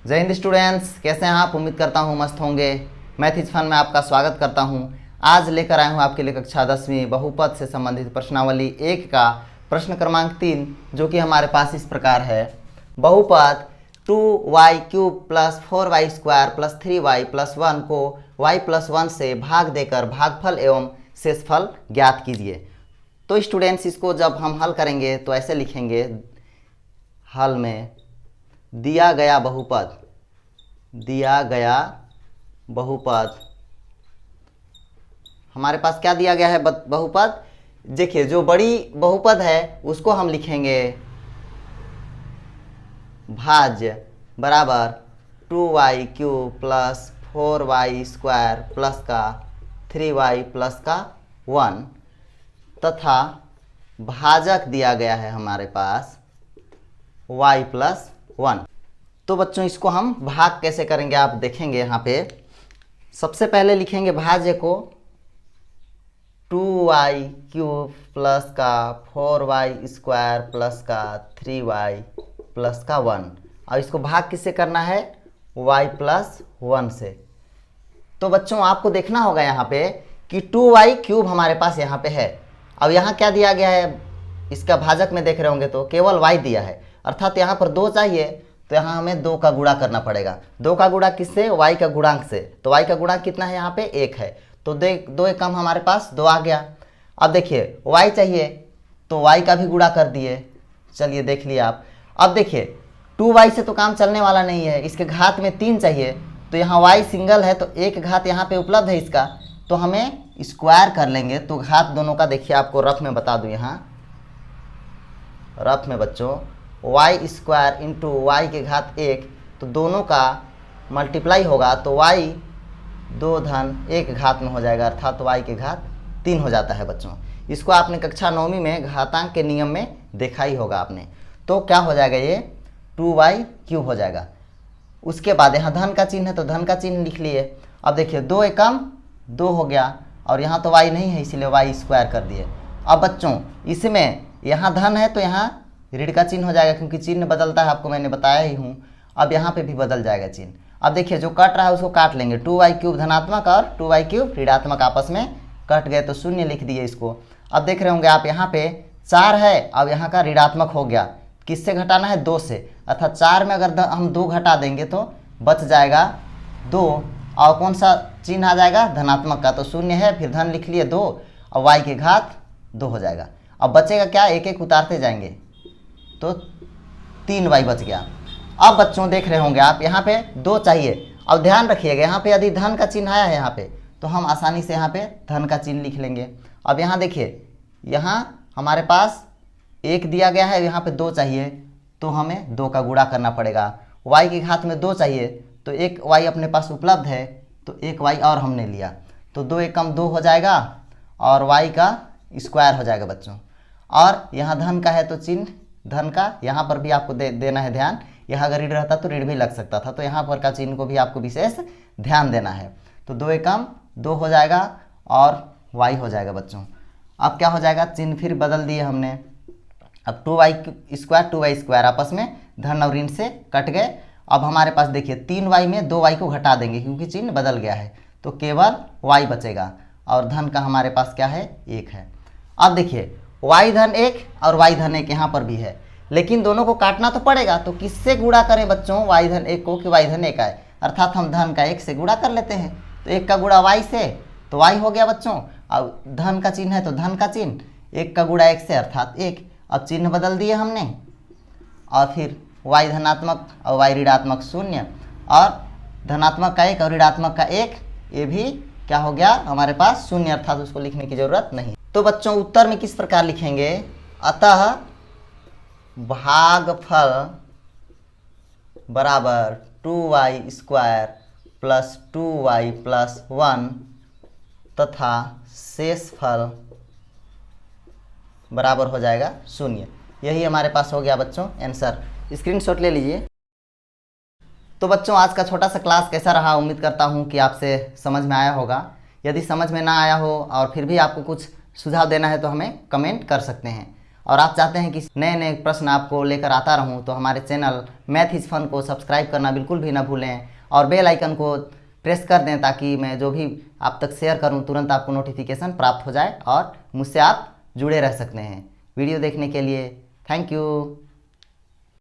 जय हिंद स्टूडेंट्स, कैसे हैं आप? उम्मीद करता हूँ मस्त होंगे। मैथ इज फन में आपका स्वागत करता हूँ। आज लेकर आया हूँ आपके लिए कक्षा 10वीं बहुपद से संबंधित प्रश्नावली 1 का प्रश्न क्रमांक 3, जो कि हमारे पास इस प्रकार है। बहुपद 2y³ plus 4y² plus 3y plus 1 को y प्लस 1 से भाग देकर भागफल एवं शेषफल ज्ञात कीजिए। तो स्टूडेंट्स, इसको जब हम हल करेंगे तो ऐसे लिखेंगे। हल में दिया गया बहुपद हमारे पास क्या दिया गया है? बहुपद देखिए, जो बड़ी बहुपद है उसको हम लिखेंगे भाज्य बराबर 2y³ प्लस 4y² प्लस का 3y प्लस का 1 तथा भाजक दिया गया है हमारे पास y प्लस 1। तो बच्चों, इसको हम भाग कैसे करेंगे आप देखेंगे। यहाँ पे सबसे पहले लिखेंगे भाज्य को 2y³ प्लस का 4y² प्लस का 3y प्लस का 1, और इसको भाग किससे करना है? y प्लस 1 से। तो बच्चों, आपको देखना होगा यहाँ पे कि 2y³ हमारे पास यहाँ पे है। अब यहाँ क्या दिया गया है? इसका भाजक में देख रहे होंगे तो केवल y दिया है, अर्थात यहाँ पर 2 चाहिए, तो यहाँ हमें 2 का गुणा करना पड़ेगा। 2 का गुणा किससे? y का गुणांक से। तो y का गुणांक कितना है? यहाँ पे 1 है, तो 2 एक कम हमारे पास 2 आ गया। अब देखिए y चाहिए तो y का भी गुणा कर दिए। चलिए देख लिया आप। अब देखिए 2y से तो काम चलने वाला नहीं है, इसके घात में 3 चाहिए, तो यहाँ y सिंगल है तो एक घात यहाँ पे उपलब्ध है इसका, तो हमें स्क्वायर कर लेंगे। तो घात दोनों का देखिए, आपको रफ में बता दूं, यहाँ रफ में बच्चों y² इंटू y के घात 1, तो दोनों का मल्टीप्लाई होगा तो y 2 धन 1 घात में हो जाएगा, अर्थात y के घात 3 हो जाता है बच्चों। इसको आपने कक्षा 9वीं में घातांक के नियम में देखा ही होगा आपने। तो क्या हो जाएगा? ये 2y³ हो जाएगा। उसके बाद यहाँ धन का चिन्ह है तो धन का चिन्ह लिख लिए। अब देखिए 2 एकम 2 हो गया, और यहाँ तो y नहीं है इसीलिए y² कर दिए। अब बच्चों, इसमें यहाँ धन है तो यहाँ ऋण का चिन्ह हो जाएगा, क्योंकि चिन्ह बदलता है, आपको मैंने बताया ही हूँ। अब यहाँ पे भी बदल जाएगा चिन्ह। अब देखिए जो कट रहा है उसको काट लेंगे। 2y³ धनात्मक और 2y³ ऋणात्मक आपस में कट गए तो शून्य लिख दिए इसको। अब देख रहे होंगे आप, यहाँ पे 4 है, अब यहाँ का ऋणात्मक हो गया। किससे घटाना है? 2 से, अर्थात 4 में अगर हम 2 घटा देंगे तो बच जाएगा 2, और कौन सा चिन्ह आ जाएगा? धनात्मक का, तो शून्य है, फिर धन लिख लिए 2, और y के घात 2 हो जाएगा। अब बचेगा क्या? एक एक उतारते जाएंगे तो 3y बच गया। अब बच्चों देख रहे होंगे आप, यहाँ पे 2 चाहिए। अब ध्यान रखिएगा, यहाँ पे यदि धन का चिन्ह आया है यहाँ पे, तो हम आसानी से यहाँ पे धन का चिन्ह लिख लेंगे। अब यहाँ देखिए, यहाँ हमारे पास 1 दिया गया है, यहाँ पे 2 चाहिए, तो हमें 2 का गुणा करना पड़ेगा। y के घात में 2 चाहिए, तो एक y अपने पास उपलब्ध है, तो एक y और हमने लिया, तो 2 एकम 2 हो जाएगा, और y का स्क्वायर हो जाएगा बच्चों। और यहाँ धन का है तो चिन्ह धन का यहाँ पर भी आपको देना है ध्यान। यहाँ अगर ऋण रहता तो ऋण भी लग सकता था, तो यहाँ पर का चिन्ह को भी आपको विशेष ध्यान देना है। तो 2 एकम 2 हो जाएगा और y हो जाएगा बच्चों। अब क्या हो जाएगा? चिन्ह फिर बदल दिए हमने। अब 2y² आपस में धन और ऋण से कट गए। अब हमारे पास देखिए 3y में 2y को घटा देंगे, क्योंकि चिन्ह बदल गया है, तो केवल y बचेगा, और धन का हमारे पास क्या है? 1 है। अब देखिए y धन 1 और y धन 1 यहाँ पर भी है, लेकिन दोनों को काटना तो पड़ेगा, तो किससे गुणा करें बच्चों? y धन 1 को कि y धन 1 आए, अर्थात हम धन का 1 से गुणा कर लेते हैं। तो 1 का गुणा y से तो y हो गया बच्चों। अब धन का चिन्ह है तो धन का चिन्ह, 1 का गुणा 1 से अर्थात 1। अब चिन्ह बदल दिए हमने, और फिर y धनात्मक और y ऋणात्मक 0, और धनात्मक का 1 और ऋणात्मक का 1, ये भी क्या हो गया हमारे पास? 0, अर्थात उसको लिखने की जरूरत नहीं। तो बच्चों, उत्तर में किस प्रकार लिखेंगे? अतः भागफल बराबर 2y² प्लस 2y प्लस 1 तथा शेषफल बराबर हो जाएगा 0। यही हमारे पास हो गया बच्चों आंसर। स्क्रीनशॉट ले लीजिए। तो बच्चों, आज का छोटा सा क्लास कैसा रहा? उम्मीद करता हूँ कि आपसे समझ में आया होगा। यदि समझ में ना आया हो और फिर भी आपको कुछ सुझाव देना है तो हमें कमेंट कर सकते हैं। और आप चाहते हैं कि नए नए प्रश्न आपको लेकर आता रहूं, तो हमारे चैनल मैथ इज फन को सब्सक्राइब करना बिल्कुल भी ना भूलें और बेल आइकन को प्रेस कर दें, ताकि मैं जो भी आप तक शेयर करूं तुरंत आपको नोटिफिकेशन प्राप्त हो जाए और मुझसे आप जुड़े रह सकते हैं। वीडियो देखने के लिए थैंक यू।